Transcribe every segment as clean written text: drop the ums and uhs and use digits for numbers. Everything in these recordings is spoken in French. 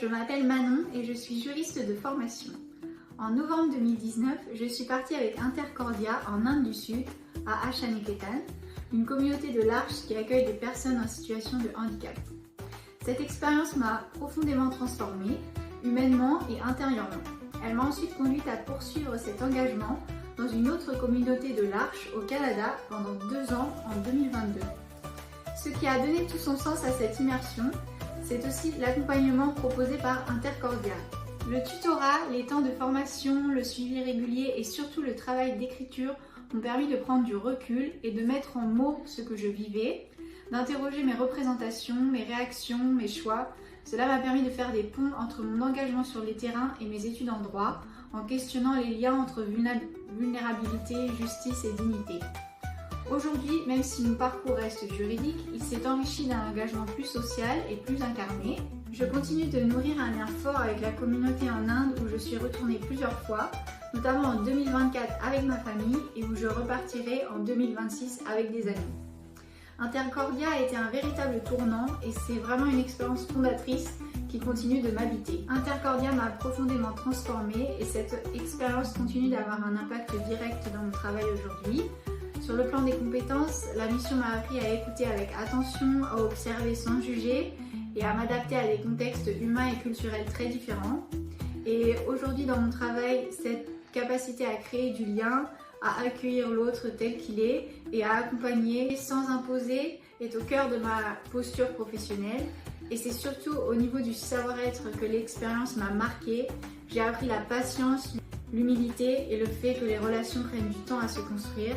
je m'appelle Manon et je suis juriste de formation. En novembre 2019, je suis partie avec Intercordia en Inde du Sud, à Ashaniketan, une communauté de l'Arche qui accueille des personnes en situation de handicap. Cette expérience m'a profondément transformée, humainement et intérieurement. Elle m'a ensuite conduite à poursuivre cet engagement dans une autre communauté de l'Arche au Canada pendant 2 ans en 2022. Ce qui a donné tout son sens à cette immersion, c'est aussi l'accompagnement proposé par Intercordia. Le tutorat, les temps de formation, le suivi régulier et surtout le travail d'écriture m'ont permis de prendre du recul et de mettre en mots ce que je vivais, d'interroger mes représentations, mes réactions, mes choix. Cela m'a permis de faire des ponts entre mon engagement sur les terrains et mes études en droit, en questionnant les liens entre vulnérabilité, justice et dignité. Aujourd'hui, même si mon parcours reste juridique, il s'est enrichi d'un engagement plus social et plus incarné. Je continue de nourrir un lien fort avec la communauté en Inde où je suis retournée plusieurs fois, notamment en 2024 avec ma famille et où je repartirai en 2026 avec des amis. Intercordia a été un véritable tournant et c'est vraiment une expérience fondatrice qui continue de m'habiter. Intercordia m'a profondément transformée et cette expérience continue d'avoir un impact direct dans mon travail aujourd'hui. Sur le plan des compétences, la mission m'a appris à écouter avec attention, à observer sans juger et à m'adapter à des contextes humains et culturels très différents. Et aujourd'hui dans mon travail, cette capacité à créer du lien, à accueillir l'autre tel qu'il est et à accompagner sans imposer est au cœur de ma posture professionnelle. Et c'est surtout au niveau du savoir-être que l'expérience m'a marquée. J'ai appris la patience, l'humilité et le fait que les relations prennent du temps à se construire.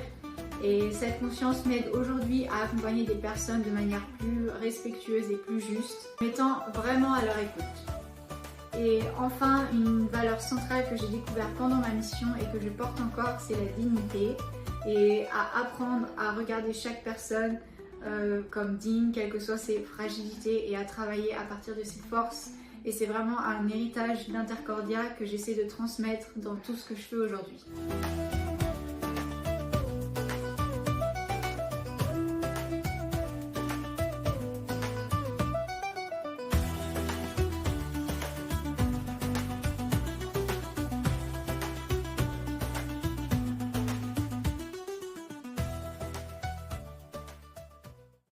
Et cette confiance m'aide aujourd'hui à accompagner des personnes de manière plus respectueuse et plus juste, mettant vraiment à leur écoute. Et enfin, une valeur centrale que j'ai découverte pendant ma mission et que je porte encore, c'est la dignité. Et à apprendre à regarder chaque personne comme digne, quelles que soient ses fragilités, et à travailler à partir de ses forces. Et c'est vraiment un héritage d'Intercordia que j'essaie de transmettre dans tout ce que je fais aujourd'hui.